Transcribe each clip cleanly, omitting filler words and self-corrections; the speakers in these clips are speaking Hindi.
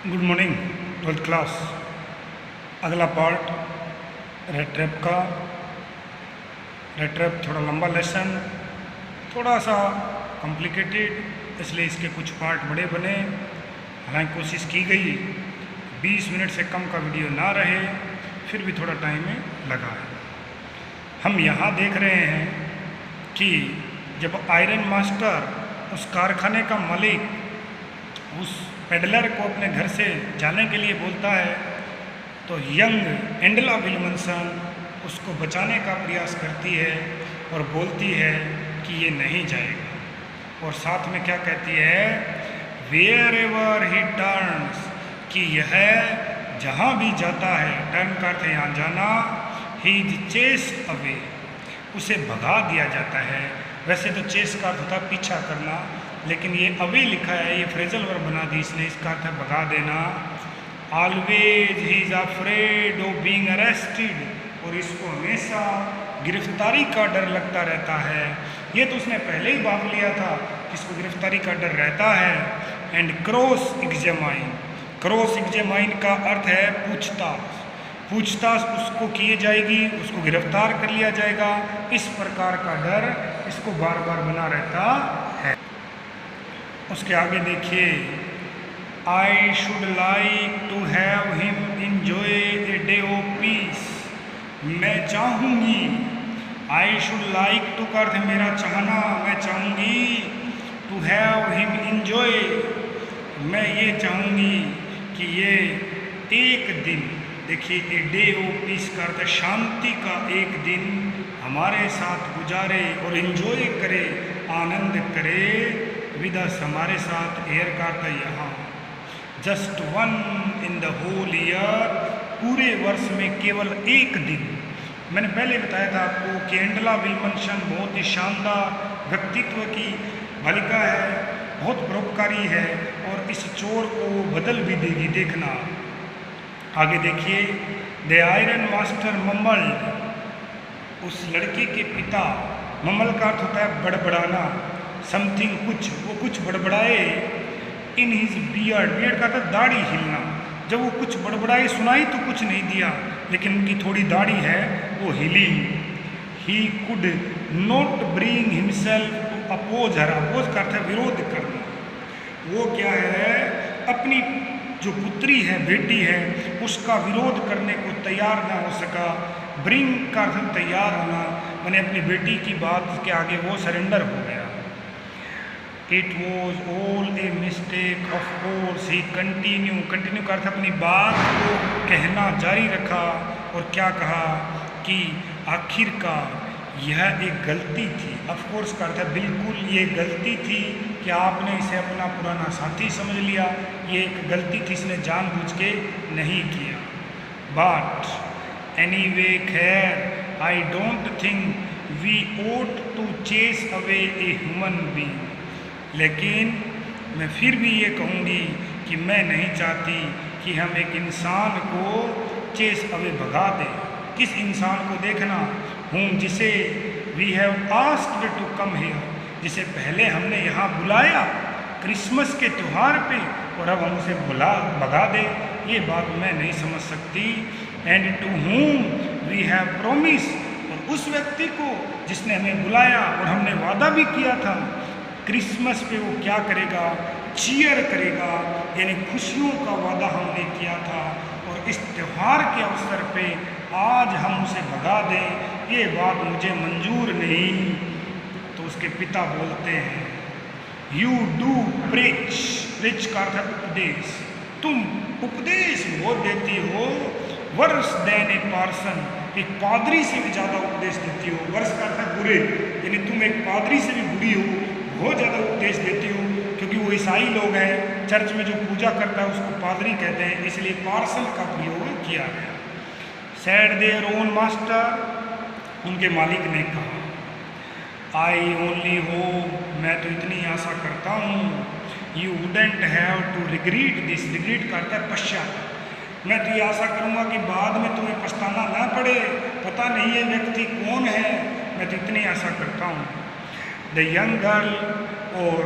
Good morning 12th class. अगला पार्ट रेड ट्रैप थोड़ा लंबा लेसन, थोड़ा सा कॉम्प्लिकेटेड, इसलिए इसके कुछ पार्ट बड़े बने। हालांकि कोशिश की गई 20 मिनट से कम का वीडियो ना रहे, फिर भी थोड़ा टाइम लगा है। हम यहाँ देख रहे हैं कि जब आयरन मास्टर उस कारखाने का मालिक उस पेडलर को अपने घर से जाने के लिए बोलता है, तो यंग एंडला विल्मनसन उसको बचाने का प्रयास करती है और बोलती है कि ये नहीं जाएगा। और साथ में क्या कहती है, वेयर एवर ही टर्न्स, कि यह जहाँ भी जाता है, टर्न का अर्थ यहाँ जाना, ही इज चेस्ड अवे, उसे भगा दिया जाता है। वैसे तो चेस का अर्थ होता है पीछा करना, लेकिन ये अवे लिखा है, ये फ्रेजल वर्ब बना दी इसने, इसका अर्थ है भगा देना। Always he is afraid of being arrested, और इसको हमेशा गिरफ्तारी का डर लगता रहता है। ये तो उसने पहले ही भाग लिया था कि इसको गिरफ्तारी का डर रहता है। And cross examine, cross examine का अर्थ है पूछताछ, पूछताछ उसको की जाएगी, उसको गिरफ्तार कर लिया जाएगा। इस प्रकार का डर इसको बार बार बना रहता है। उसके आगे देखिए, I should like to have him enjoy a day of peace, मैं चाहूँगी, आई शुड लाइक टू का अर्थ मेरा चाहना, मैं चाहूँगी, टू हैव हिम इंजॉय, मैं ये चाहूँगी कि ये एक दिन, देखिए ए डे ऑफ पीस का अर्थ शांति का एक दिन हमारे साथ गुजारे और इंजॉय करे, आनंद करे विद अस, हमारे साथ। एयर का अर्थ यहाँ just one in the whole year, पूरे वर्ष में केवल एक दिन। मैंने पहले बताया था आपको कि एंडला विल्मनसन बहुत ही शानदार व्यक्तित्व की बालिका है, बहुत परोपकारी है, और इस चोर को बदल भी देगी, देखना। आगे देखिए, द आयरन मास्टर मम्मल्ड, उस लड़के के पिता, मम्मल का अर्थ होता है बड़बड़ाना, समथिंग कुछ, वो कुछ बड़बड़ाए, इन हिज बियर्ड, बियर्ड का अर्थ दाढ़ी हिलना, जब वो कुछ बड़बड़ाए, सुनाई तो कुछ नहीं दिया, लेकिन उनकी थोड़ी दाढ़ी है वो हिली। He could not bring himself to oppose her, oppose का अर्थ है विरोध करना, वो क्या है, अपनी जो पुत्री है, बेटी है, उसका विरोध करने को तैयार ना हो सका। ब्रिंग का अर्थ तैयार होना, मैंने अपनी बेटी की बात के आगे वो सरेंडर हो गया। It was all a mistake of course he continue, continue का अर्थ अपनी बात को कहना जारी रखा, और क्या कहा कि आखिरकार यह एक गलती थी। ऑफ कोर्स का अर्थ है बिल्कुल ये गलती थी कि आपने इसे अपना पुराना साथी समझ लिया, ये एक गलती थी, इसने जानबूझ के नहीं किया। बट एनीवे, खैर, I don't think we ought to chase away a human being, लेकिन मैं फिर भी ये कहूँगी कि मैं नहीं चाहती कि हम एक इंसान को चेस अवे भगा दें। किस इंसान को देखना, हूँ जिसे we have asked to come here, जिसे पहले हमने यहाँ बुलाया क्रिसमस के त्यौहार पे, और अब हम उसे भगा दें, ये बात मैं नहीं समझ सकती। And to whom we have promise, और उस व्यक्ति को जिसने हमें बुलाया और हमने वादा भी किया था, क्रिसमस पे वो क्या करेगा, चीयर करेगा, यानी खुशियों का वादा हमने किया था, और इस त्यौहार के अवसर पे आज हम उसे भगा दें, ये बात मुझे मंजूर नहीं। तो उसके पिता बोलते हैं, यू डू प्रीच, प्रीच का अर्थ उपदेश, तुम उपदेश बहुत देती हो, वर्स देन ए पार्सन, एक पादरी से भी ज़्यादा उपदेश देती हो। वर्ष का अर्थ है बुरे, यानी तुम एक पादरी से भी बुरी हो, बहुत ज़्यादा उपदेश देती हो, क्योंकि वो ईसाई लोग हैं, चर्च में जो पूजा करता है उसको पादरी कहते हैं, इसलिए पार्सल का प्रयोग किया गया। सैड देयर ओन मास्टर, उनके मालिक ने कहा, आई ओनली हो, मैं तो इतनी आशा करता हूँ, you wouldn't have to regret this, regret करता है पश्चाताप, मैं तो ये आशा करूँगा कि बाद में तुम्हें पछताना ना पड़े, पता नहीं ये व्यक्ति कौन है, मैं तो इतनी आशा करता हूँ। द यंग गर्ल, और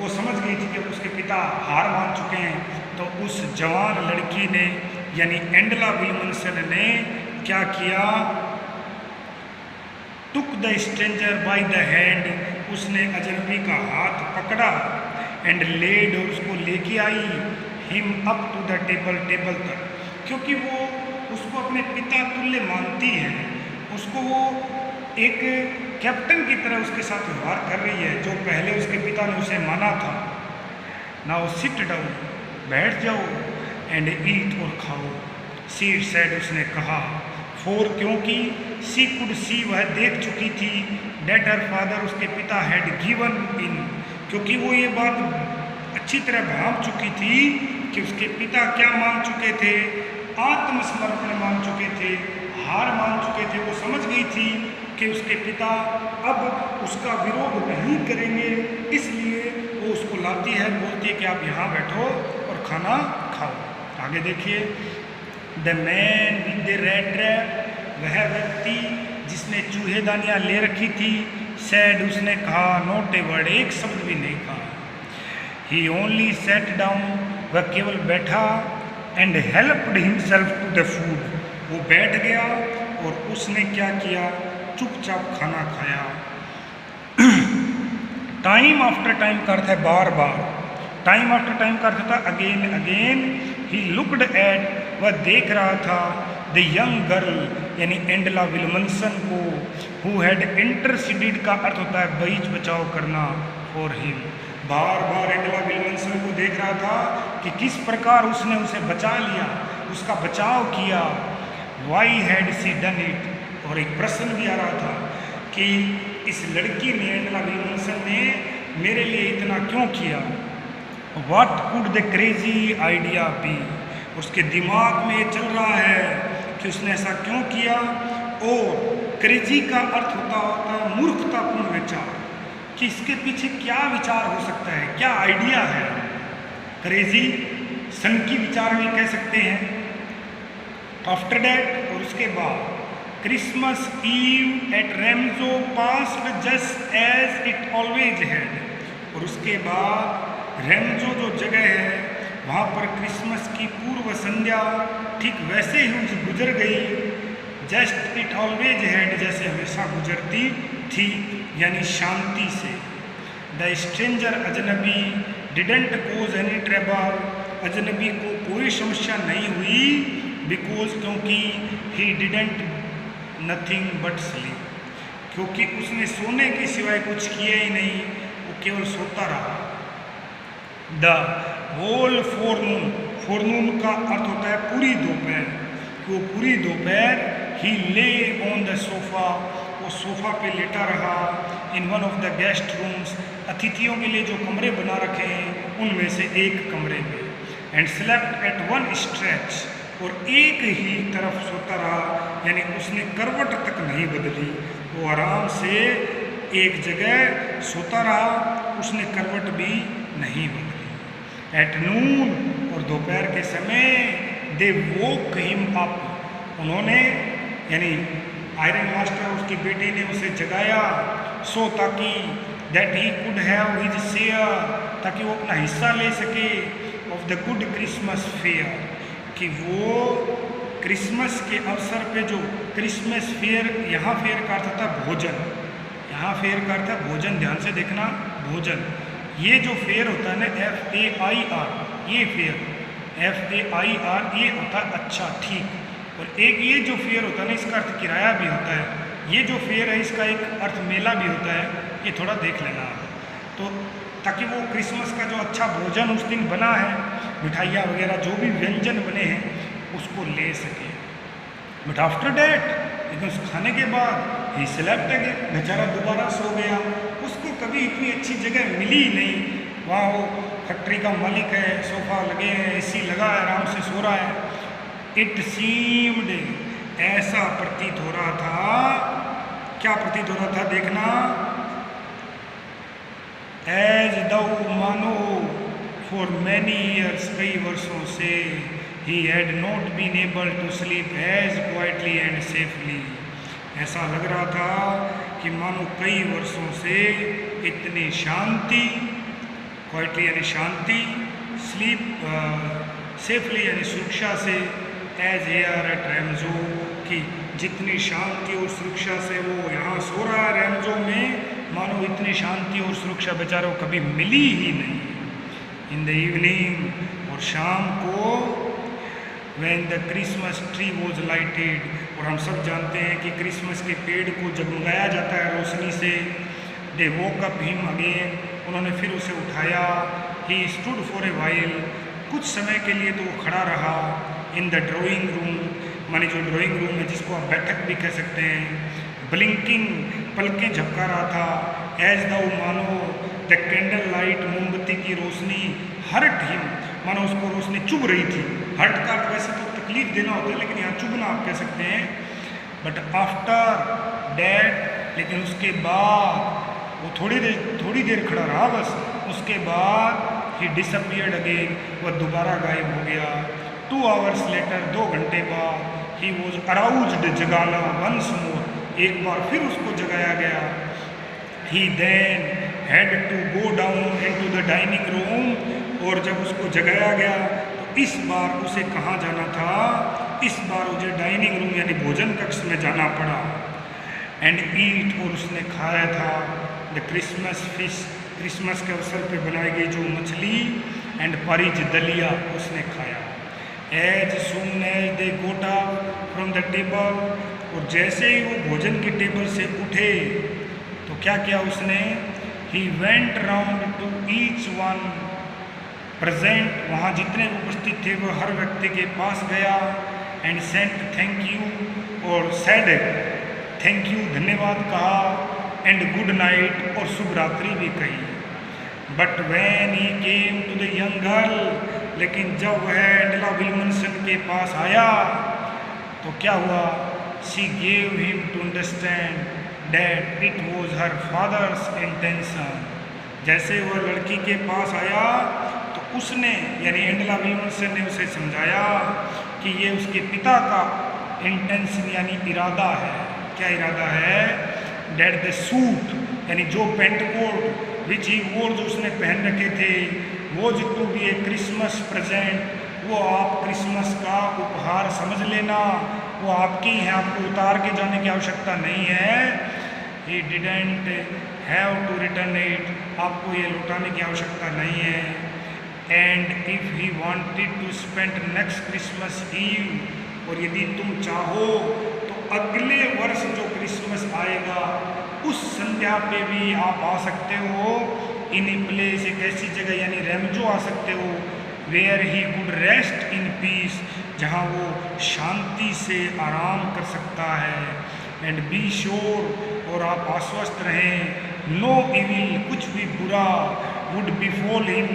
वो समझ गई थी कि उसके पिता हार मान चुके हैं। तो उस जवान लड़की ने यानी एंडला विल्मनसन ने क्या किया, took the stranger by the hand, उसने अजनबी का हाथ पकड़ा एंड लेड, और उसको लेके आई him up to the table, table तक, क्योंकि वो उसको अपने पिता तुल्य मानती है, उसको वो एक कैप्टन की तरह उसके साथ व्यवहार कर रही है जो पहले उसके पिता ने उसे माना था। नाउ सिट डाउन, बैठ जाओ, एंड ईट, और खाओ, सी सेड, उसने कहा, फोर, क्योंकि सी कुड सी, वह देख चुकी थी, डेट हर फादर, उसके पिता हैड गिवन इन, क्योंकि वो ये बात अच्छी तरह भांप चुकी थी कि उसके पिता क्या मान चुके थे, आत्मसमर्पण मान चुके थे, हार मान चुके थे। वो समझ गई थी कि उसके पिता अब उसका विरोध नहीं करेंगे, इसलिए वो उसको लाती है, बोलती है कि आप यहाँ बैठो और खाना खाओ। आगे देखिए, the man with the red trap, वह व्यक्ति जिसने चूहेदानियाँ ले रखी थी, सैड, उसने कहा, नॉट ए वर्ड, एक शब्द भी नहीं कहा। ही ओनली सेट डाउन, वह केवल बैठा, and helped himself to the food, वो बैठ गया और उसने क्या किया, चुपचाप खाना खाया। टाइम आफ्टर टाइम का अर्थ है बार बार, टाइम आफ्टर टाइम का अर्थ था again again. He looked at, वह देख रहा था, द यंग गर्ल यानी एंडला विल्मनसन को, हु हैड इंटरसीडेड का अर्थ होता है बीच बचाव करना, फॉर हिम, बार बार एंडला विल्मनसन को देख रहा था कि किस प्रकार उसने उसे बचा लिया, उसका बचाव किया। Why had she done it, और एक प्रश्न भी आ रहा था कि इस लड़की ने, एंडला विल्मनसन ने मेरे लिए इतना क्यों किया। What could the crazy idea be, उसके दिमाग में चल रहा है कि उसने ऐसा क्यों किया। और क्रेजी का अर्थ होता है मूर्खतापूर्ण विचार, कि इसके पीछे क्या विचार हो सकता है, क्या आइडिया है। क्रेजी सनकी विचार भी कह सकते हैं। आफ्टर डैट, और उसके बाद, क्रिसमस ईव एट रेमजो passed just as it always had, और उसके बाद रेमजो जो जगह है वहाँ पर क्रिसमस की पूर्व संध्या ठीक वैसे ही गुजर गई, जस्ट इट ऑलवेज हैड, जैसे हमेशा गुजरती थी, यानी शांति से। द स्ट्रेंजर, अजनबी, डिडेंट कोज एनी ट्रबल, अजनबी को कोई समस्या नहीं हुई, बिकॉज, क्योंकि, he didn't nothing but sleep, क्योंकि उसने सोने के सिवाय कुछ किया ही नहीं, वो केवल सोता रहा। द होल फोरनून, फोरनून का अर्थ होता है पूरी दोपहर, वो पूरी दोपहर, ही ले ऑन द सोफा, वो सोफा पे लेटा रहा, in one of the guest rooms, अतिथियों के लिए जो कमरे बना रखे हैं उनमें से एक कमरे में, and slept at one stretch, और एक ही तरफ सोता रहा, यानी उसने करवट तक नहीं बदली, वो आराम से एक जगह सोता रहा, उसने करवट भी नहीं बदली। एट नून, और दोपहर के समय, दे वोक हिम अप, उन्होंने यानी आयरन मास्टर उसकी बेटी ने उसे जगाया, सो ताकि that he could have his share, ताकि वो अपना हिस्सा ले सके, of the good Christmas fair, कि वो क्रिसमस के अवसर पे जो क्रिसमस फेयर, यहाँ फेयर का अर्थ था भोजन, यहाँ फेयर का अर्थ है भोजन, ध्यान से देखना, भोजन। ये जो फेयर होता है ना, FAIR, ये फेयर, FAIR, ये होता है अच्छा, ठीक। और एक ये जो फेयर होता है ना, इसका अर्थ किराया भी होता है। ये जो फेयर है इसका एक अर्थ मेला भी होता है, ये थोड़ा देख लेना। तो ताकि वो क्रिसमस का जो अच्छा भोजन उस दिन बना है, मिठाइयाँ वगैरह जो भी व्यंजन बने हैं, उसको ले सके। बट आफ्टर डैट, लेकिन उस खाने के बाद, ही स्लेप्ट अगेन, बेचारा दोबारा सो गया। उसको कभी इतनी अच्छी जगह मिली ही नहीं, वहाँ वो फैक्ट्री का मालिक है, सोफा लगे हैं, AC लगा है, आराम से सो रहा है। इट सीम्ड, ऐसा प्रतीत हो रहा था, क्या प्रतीत हो रहा था देखना, एज दाउ, मानो, फॉर मैनी ईयर्स, कई वर्षों से, he had not been able to sleep as quietly and safely, ऐसा लग रहा था कि मानो कई वर्षों से इतनी शांति, क्वाइटली यानी शांति, स्लीप सेफली यानी सुरक्षा से, एज हेयर एट रैमजो की जितनी शांति और सुरक्षा से वो यहाँ सो रहा है रैमजो में, मानो इतनी शांति और सुरक्षा बेचारों को कभी मिली ही नहीं। इन द इवनिंग और शाम को, when the Christmas tree was lighted, और हम सब जानते हैं कि क्रिसमस के पेड़ को जगमगाया जाता है रोशनी से। दे वोक अप हिम अगेन, उन्होंने फिर उसे उठाया। He stood for a while, कुछ समय के लिए तो वो खड़ा रहा। इन द ड्राइंग रूम, माने जो ड्राइंग रूम है जिसको आप बैठक भी कह सकते हैं। ब्लिंकिंग, पलकें झपका रहा था। एज दाउ, मानो द कैंडल लाइट, मोमबत्ती की रोशनी, हर्ट हिम, मानो उसको रोशनी चुभ रही थी। हर्ट का वैसे तो तकलीफ देना होता है, लेकिन यहाँ चुभना आप कह सकते हैं। बट आफ्टर डैट, लेकिन उसके बाद वो थोड़ी देर खड़ा रहा बस, उसके बाद ही डिसअपियर्ड अगेन, वह दोबारा गायब हो गया। 2 hours लेटर, 2 घंटे बाद, ही वॉज अराउज्ड, जगाना वंस मोर, एक बार फिर उसको जगाया गया। He then had to go down into the dining room, और जब उसको जगाया गया तो इस बार उसे कहाँ जाना था? इस बार उसे डाइनिंग रूम यानी भोजन कक्ष में जाना पड़ा। एंड ईट, और उसने खाया था द क्रिसमस फिश, क्रिसमस के अवसर पे बनाई गई जो मछली, एंड परिज, दलिया, उसने खाया। As soon as they got up from the table, और जैसे ही वो भोजन की टेबल से उठे तो क्या किया उसने? He went round to each one present, वहाँ जितने उपस्थित थे वो हर व्यक्ति के पास गया। एंड सेंट थैंक यू, और सेड थैंक यू, धन्यवाद कहा। एंड गुड नाइट, और शुभ रात्रि भी कही। But when he came to the young girl, लेकिन जब वह एंडेला विल्मनसन के पास आया तो क्या हुआ? She gave him to understand that it was her father's intention. जैसे वह लड़की के पास आया तो उसने यानी एंडेला विल्मनसन ने उसे समझाया कि ये उसके पिता का इंटेंशन यानी इरादा है। क्या इरादा है? डेट द सूट यानी जो पेंट कोट विच ही वोर, जो उसने पहन रखे थे, वो to be a Christmas present, वो आप क्रिसमस का उपहार समझ लेना, वो आपकी है, आपको उतार के जाने की आवश्यकता नहीं है। He didn't have to return it, आपको ये लौटाने की आवश्यकता नहीं है। And if he wanted to spend next Christmas Eve, और यदि तुम चाहो तो अगले वर्ष जो क्रिसमस आएगा उस संध्या पे भी आप आ सकते हो। इन प्लेस, एक ऐसी जगह यानी रैमजो आ सकते हो, where he could rest in peace, जहाँ वो शांति से आराम कर सकता है। एंड बी श्योर, और आप आश्वस्त रहें, नो इविल, कुछ भी बुरा, वुड बिफॉल हिम,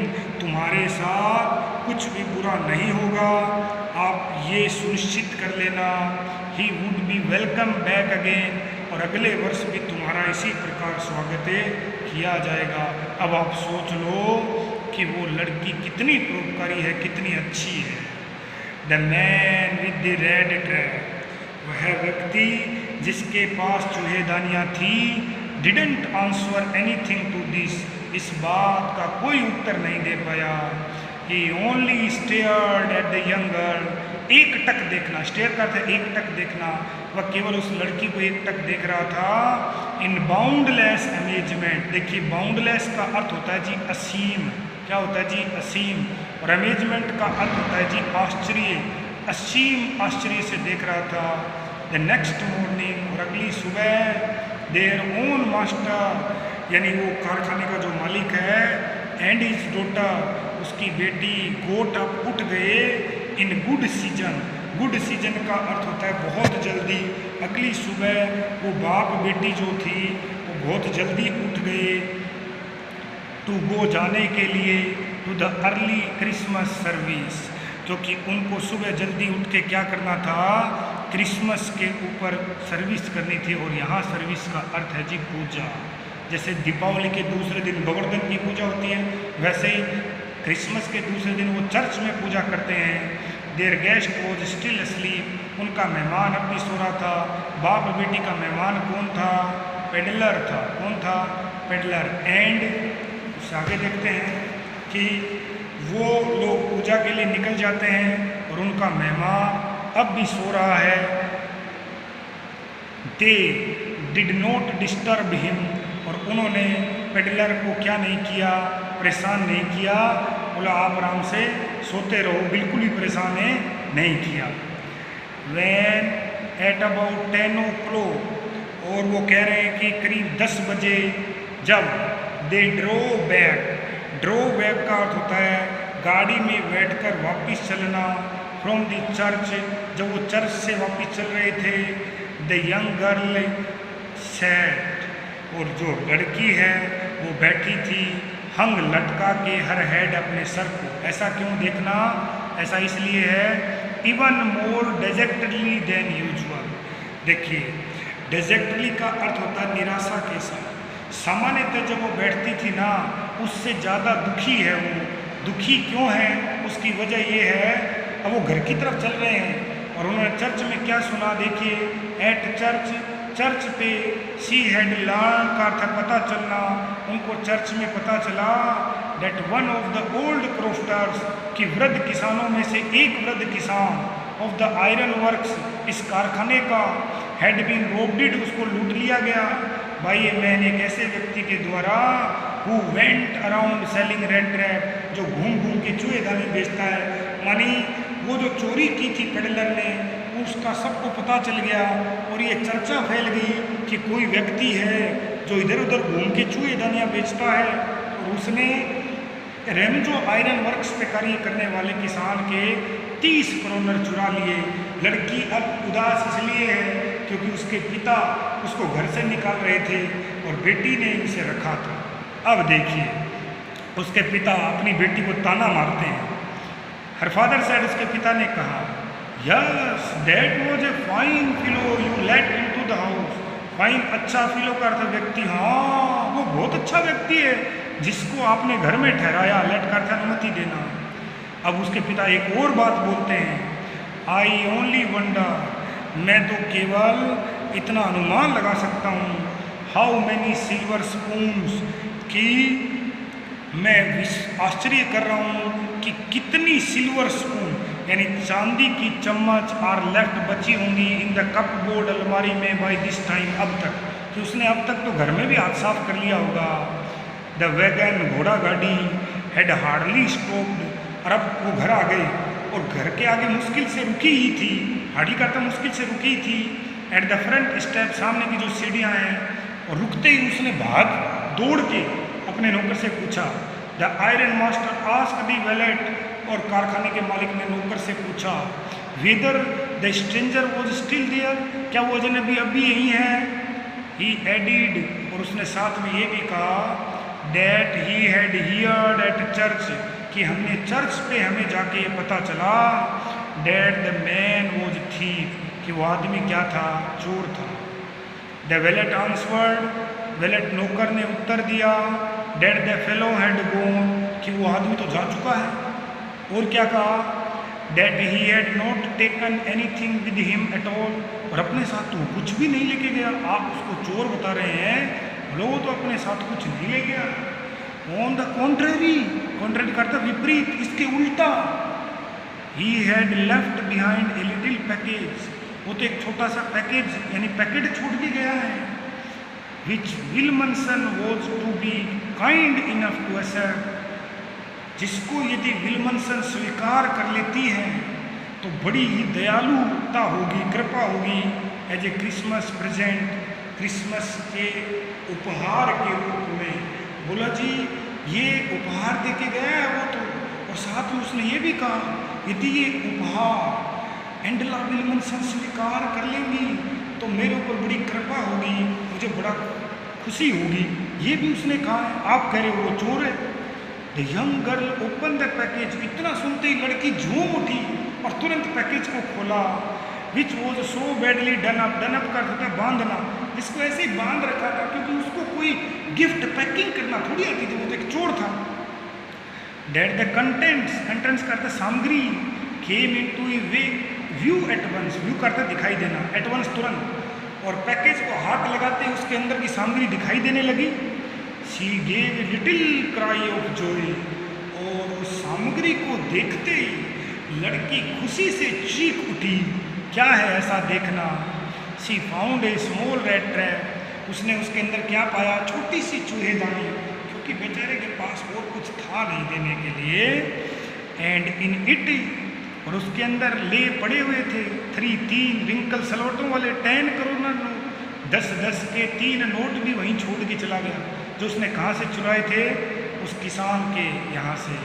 तुम्हारे साथ कुछ भी बुरा नहीं होगा। आप ये सुनिश्चित कर लेना। He would be welcome back again, और अगले वर्ष भी तुम्हारा इसी प्रकार स्वागत किया जाएगा। अब आप सोच लो कि वो लड़की कितनी परोपकारी है, कितनी अच्छी है। The man with the red trap, वह व्यक्ति जिसके पास चूहेदानियाँ थी, didn't answer anything to this, इस बात का कोई उत्तर नहीं दे पाया। He only stared at the young girl, एक टक देखना, स्टेयर का था एक टक देखना, वह केवल उस लड़की को एक टक देख रहा था। इन बाउंडलेस अमेजमेंट, देखिए बाउंडलेस का अर्थ होता है जी असीम, क्या होता है जी? असीम। और अमेजमेंट का अर्थ होता है जी आश्चर्य, असीम आश्चर्य से देख रहा था। द नेक्स्ट मॉर्निंग, और अगली सुबह, देयर ओन मास्टर यानी वो कारखाने का जो मालिक है, एंड हिज डॉटर, उसकी बेटी, गोट अप, उठ गए in good season, good season का अर्थ होता है बहुत जल्दी। अगली सुबह वो बाप बेटी जो थी वो बहुत जल्दी उठ गए टू गो, जाने के लिए, to the early Christmas service, क्योंकि उनको सुबह जल्दी उठ के क्या करना था? क्रिसमस के ऊपर सर्विस करनी थी। और यहाँ सर्विस का अर्थ है जी पूजा। जैसे दीपावली के दूसरे दिन गोवर्धन की पूजा होती है, वैसे ही क्रिसमस के दूसरे दिन वो चर्च में पूजा करते हैं। There guest was still asleep, उनका मेहमान अब भी सो रहा था। बाप बेटी का मेहमान कौन था? पेडलर था। कौन था? पेडलर। एंड उससे आगे देखते हैं, कि वो लोग पूजा के लिए निकल जाते हैं और उनका मेहमान अब भी सो रहा है। They did not disturb him, और उन्होंने पेडलर को क्या नहीं किया, परेशान नहीं किया। बोला आप आराम से सोते रहो, बिल्कुल भी परेशान नहीं किया। वैन एट अबाउट 10 o'clock, और वो कह रहे हैं कि करीब 10 बजे जब दे ड्रो बैक का अर्थ होता है गाड़ी में बैठकर वापस चलना। फ्रॉम द चर्च, जब वो चर्च से वापस चल रहे थे, द यंग गर्ल सैट, और जो लड़की है वो बैठी थी, हंग लटका के हर हेड अपने सर को। ऐसा क्यों देखना? ऐसा इसलिए है इवन मोर डेजेक्टली देन यूजुअल। देखिए डेजेक्टली का अर्थ होता है निराशा के साथ। सामान्यतः जब वो बैठती थी ना, उससे ज़्यादा दुखी है वो। दुखी क्यों है? उसकी वजह ये है, अब वो घर की तरफ चल रहे हैं और उन्होंने चर्च में क्या सुना। देखिए एट चर्च पे सी हैड लर्न का अर्थ पता चलना। उनको चर्च में पता चला that one of the old crofters, कि वृद्ध किसानों में से एक वृद्ध किसान, ऑफ द आयरन वर्क्स, इस कारखाने का, हैड बीन रोब्ड, उसको लूट लिया गया, बाई ए मैन, एक ऐसे व्यक्ति के द्वारा, who went around selling red trap, जो घूम घूम के चूहे दाने बेचता है। मानी वो जो चोरी की थी पेडलर ने, उसका सबको पता चल गया और ये चर्चा फैल गई कि कोई व्यक्ति है जो इधर उधर घूम के चूहे दानियाँ बेचता है। और उसने रेमजो आयरन वर्क्स पे कार्य करने वाले किसान के 30 करोड़ चुरा लिए। लड़की अब उदास इसलिए है क्योंकि उसके पिता उसको घर से निकाल रहे थे और बेटी ने उसे रखा था। अब देखिए उसके पिता अपनी बेटी को ताना मारते हैं। हर फादर साइड, उसके पिता ने कहा, yes that was a fine fellow you let into the house. Fine अच्छा, फिलो का अर्थ व्यक्ति, हाँ वो बहुत अच्छा व्यक्ति है जिसको आपने घर में ठहराया। लेट का अर्थ अनुमति देना। अब उसके पिता एक और बात बोलते हैं, आई ओनली वंडर, मैं तो केवल इतना अनुमान लगा सकता हूँ, हाउ मैनी सिल्वर स्पून्स, कि मैं आश्चर्य कर रहा हूँ कि कितनी सिल्वर स्पून यानी चांदी की चम्मच आर लेफ्ट बची होंगी इन द कप बोर्ड, अलमारी में, बाय दिस टाइम, अब तक, कि उसने अब तक तो घर में भी हाथ साफ कर लिया होगा। द वैगन, घोड़ा गाड़ी, हैड हार्डली स्टॉप्ड, और अब वो घर आ गए और घर के आगे मुश्किल से रुकी ही थी। हार्डली करता मुश्किल से रुकी थी। एट द फ्रंट स्टेप, सामने की जो सीढ़ियाँ हैं, और रुकते ही उसने भाग दौड़ के अपने नौकर से पूछा। The iron master asked the valet, और कारखाने के मालिक ने नौकर से पूछा, whether the stranger was still there, क्या वो अजनबी अभी यहीं है। ही एडिड, और उसने साथ में ये भी कहा, that he had heard at church, कि हमने चर्च पे हमें जाके ये पता चला, that the man was thief, कि वो आदमी क्या था, चोर था। द वैलेट आंसवर्ड, वैलेट नौकर ने उत्तर दिया, that the fellow had gone, कि वो आदमी तो जा चुका है। और क्या कहा, that he had not taken anything with him at all, और अपने साथ तो कुछ भी नहीं लेके गया। आप उसको चोर बता रहे हैं, लोग तो अपने साथ कुछ नहीं ले गया। ऑन द कॉन्ट्रेरी, कॉन्ट्रेरी करता विपरीत, इसके उल्टा, he had left behind a little package, वो तो एक छोटा सा पैकेज यानी पैकेट छोड़ के गया है। Which Wilmanson was to be kind enough to accept, जिसको यदि विल्मनसन स्वीकार कर लेती है तो बड़ी ही दयालुता होगी, कृपा होगी, as a Christmas present, Christmas के उपहार के रूप में। बोला जी ये उपहार दे के गया है वो तो, और साथ में उसने ये भी कहा, यदि ये उपहार एंडला विल्मनसन स्वीकार कर लेंगी तो मेरे ऊपर बड़ी कृपा होगी, मुझे बड़ा खुशी होगी। ये भी उसने कहा है। आप कह रहे हो वो चोर है। The young girl open the package, इतना सुनते ही लड़की झूम उठी और तुरंत पैकेज को खोला। Which was so badly done up, done up का होता है बांधना, इसको ऐसे ही बांध रखा था क्योंकि उसको कोई गिफ्ट पैकिंग करना थोड़ी आती थी, वो तो एक चोर था। डेट द कंटेंट्स, कंटेंट्स करता सामग्री, केम इनटू ए व्यू एट वंस, व्यू करता दिखाई देना, एट वंस तुरंत, और पैकेज को हाथ लगाते ही उसके अंदर की सामग्री दिखाई देने लगी। She gave a little cry of Joy, सामग्री को देखते ही लड़की खुशी से चीख उठी। क्या है ऐसा देखना? She found a small red trap. उसने उसके अंदर क्या पाया? छोटी सी चूहेदानी, क्योंकि बेचारे के पास और कुछ था नहीं देने के लिए। एंड इन इट, और उसके अंदर ले पड़े हुए थे 3 रिंकल सलोटों वाले 10 करोड़ नोट, 10 के 3 नोट भी वहीं छोड़ के चला गया, जो उसने कहाँ से चुराए थे? उस किसान के यहाँ से।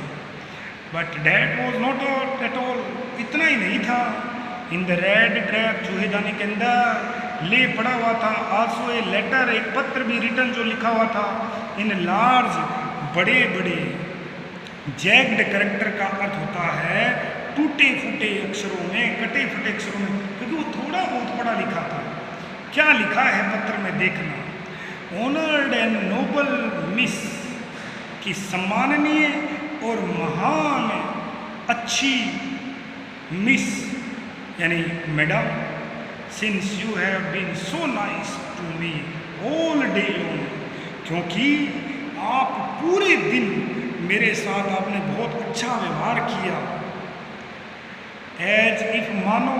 But that was not at all, इतना ही नहीं था। इन द रेड ट्रैप, चूहेदानी के अंदर ले पड़ा हुआ था आल्सो ए लेटर, एक पत्र भी रिटर्न जो लिखा हुआ था इन लार्ज, बड़े बड़े जैग्ड कैरेक्टर का अर्थ होता है टूटे फूटे अक्षरों में, कटे फटे अक्षरों में, क्योंकि वो थोड़ा बहुत पढ़ा लिखा था। क्या लिखा है पत्र में देखना। ऑनर्ड एंड नोबल मिस, की सम्माननीय और महान अच्छी मिस यानी madam, since you have been so nice to me all day long, क्योंकि आप पूरे दिन मेरे साथ आपने बहुत अच्छा व्यवहार किया। एज इफ मानो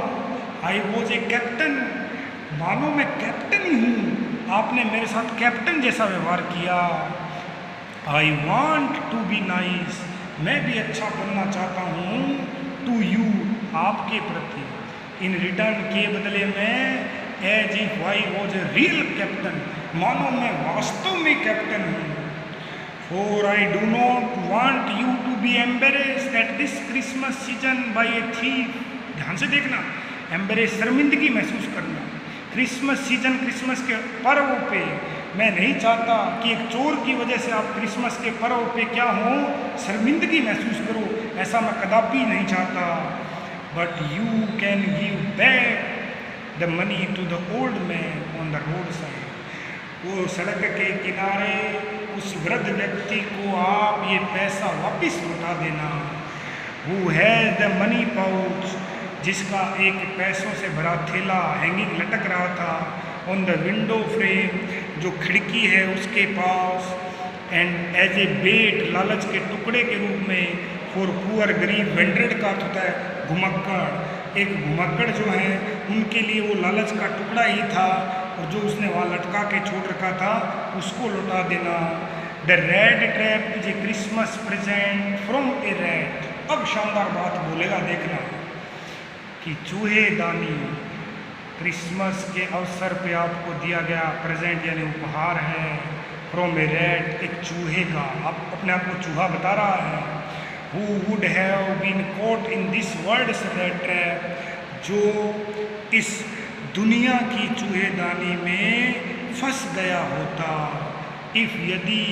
आई वॉज ए कैप्टन, मानो मैं कैप्टन ही हूँ, आपने मेरे साथ कैप्टन जैसा व्यवहार किया। I want to be nice, मैं भी अच्छा बनना चाहता हूँ टू यू, आपके प्रति। इन रिटर्न के बदले में as if I was a real captain, मानो मैं वास्तव में कैप्टन हूँ। For I do not want you to be embarrassed at this Christmas season by a thief. ध्यान से देखना, एम्बेरेस शर्मिंदगी महसूस करना। क्रिसमस सीजन, क्रिसमस के पर्व पे मैं नहीं चाहता कि एक चोर की वजह से आप क्रिसमस के पर्व पे क्या हो, शर्मिंदगी महसूस करो, ऐसा मैं कदापि नहीं चाहता। But you can give back the money to the old man on the road side. वो सड़क के किनारे उस वृद्ध व्यक्ति को आप ये पैसा वापस लौटा देना। वो है द मनी पाउच, जिसका एक पैसों से भरा थैला हैंगिंग लटक रहा था ऑन द विंडो फ्रेम, जो खिड़की है उसके पास। एंड एज ए बेट, लालच के टुकड़े के रूप में, फॉर पुअर गरीब, वेंड्रेड का होता है घुमक्कड़, एक घुमक्कड़ जो है उनके लिए वो लालच का टुकड़ा ही था, और जो उसने वहाँ लटका के छोड़ रखा था उसको लौटा देना। The red trap is a Christmas present from A rat. अब शानदार बात बोलेगा, देखना कि चूहेदानी क्रिसमस के अवसर पे आपको दिया गया प्रेजेंट यानी उपहार है फ्रॉम ए रैट, एक चूहे का। आप अपने आप को चूहा बता रहा है। Who would have been caught in this world's rat trap, जो इस दुनिया की चूहेदानी में फंस गया होता। इफ यदि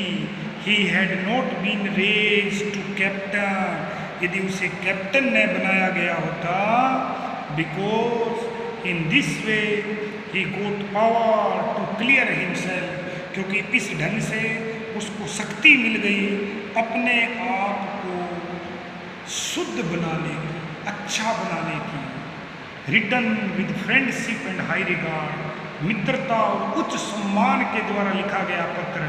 he had not been raised to captain, यदि उसे कैप्टन ने बनाया गया होता, because in this way he got power to clear himself, क्योंकि इस ढंग से उसको शक्ति मिल गई अपने आप को शुद्ध बनाने की, अच्छा बनाने की। Return with friendship and high regard, मित्रता और उच्च सम्मान के द्वारा लिखा गया पत्र।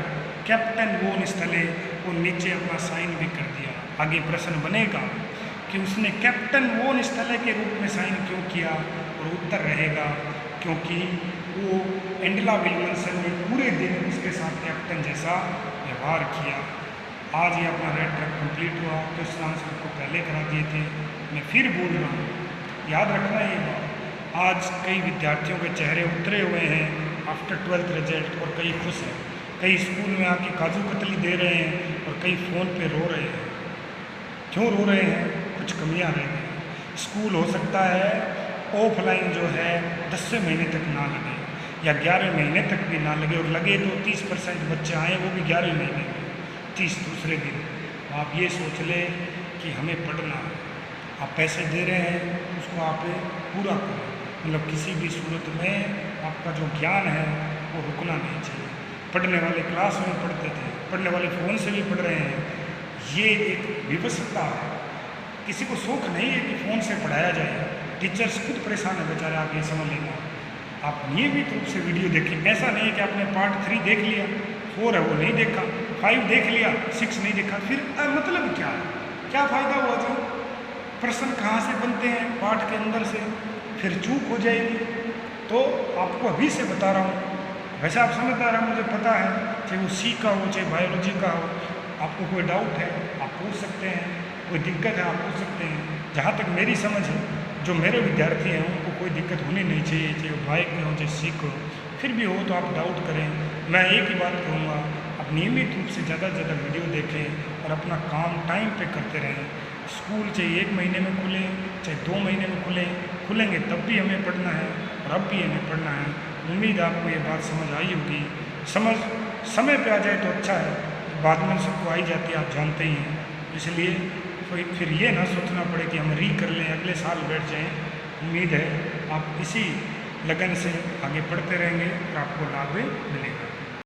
कैप्टन वोन स्थले, वो नीचे अपना साइन भी कर दिया। आगे प्रश्न बनेगा कि उसने कैप्टन वोन स्थले के रूप में साइन क्यों किया, और उत्तर रहेगा क्योंकि वो एंडला विल्मनसन ने पूरे दिन उसके साथ कैप्टन जैसा व्यवहार किया। आज ये अपना रेड ट्रैप कंप्लीट हुआ, क्वेश्चन आंसर को पहले करा दिए थे, मैं फिर बोल रहा हूँ, याद रखना ये बात। आज कई विद्यार्थियों के चेहरे उतरे हुए हैं आफ्टर 12th रिजल्ट, और कई खुश हैं, कई स्कूल में आके काजू कतली दे रहे हैं, और कई फ़ोन पे रो रहे हैं। क्यों रो रहे हैं? कुछ कमियां रह गई। स्कूल हो सकता है ऑफलाइन जो है 10वें महीने तक ना लगे, या 11वें महीने तक भी ना लगे, और लगे तो 30% बच्चे आए, वो भी 11वें महीने में, 30 दूसरे दिन। आप ये सोच लें कि हमें पढ़ना है, आप पैसे दे रहे हैं उसको आप पूरा करें, मतलब किसी भी सूरत में आपका जो ज्ञान है वो रुकना नहीं चाहिए। पढ़ने वाले क्लास में पढ़ते थे, पढ़ने वाले फ़ोन से भी पढ़ रहे हैं, ये एक विवशता है। किसी को शौक़ नहीं है कि फ़ोन से पढ़ाया जाए, टीचर्स खुद परेशान है बेचारे, आप ये समझ लेना। आप नियमित रूप से वीडियो देखें, ऐसा नहीं है कि आपने पार्ट 3 देख लिया, 4 है वो नहीं देखा, 5 देख लिया, 6 नहीं देखा, फिर मतलब क्या है? क्या फ़ायदा हुआ जी? प्रश्न कहाँ से बनते हैं? पाठ के अंदर से। फिर चूक हो जाएगी। तो आपको अभी से बता रहा हूँ, वैसे आप समझदार हैं, मुझे पता है, चाहे वो सी का हो चाहे बायोलॉजी का हो, आपको कोई डाउट है आप पूछ सकते हैं, कोई दिक्कत है आप पूछ सकते हैं। जहाँ तक मेरी समझ है, जो मेरे विद्यार्थी हैं उनको कोई दिक्कत होनी नहीं चाहिए, चाहे वो बाइक में हो चाहे सीख हो। फिर भी हो तो आप डाउट करें। मैं एक ही बात कहूँगा, आप नियमित रूप से ज़्यादा से ज़्यादा वीडियो देखें और अपना काम टाइम पे करते रहें। स्कूल चाहे 1 महीने में खुले चाहे 2 महीने में खुलेंगे तब भी हमें पढ़ना है और अब भी हमें पढ़ना है। उम्मीद आपको ये बात समझ आई होगी। समझ समय पे आ जाए तो अच्छा है, बाद में सबको आई जाती है, आप जानते ही हैं। इसलिए फिर ये ना सोचना पड़े कि हम कर लें, अगले साल बैठ जाएं। उम्मीद है आप इसी लगन से आगे पढ़ते रहेंगे और आपको लाभ मिलेगा।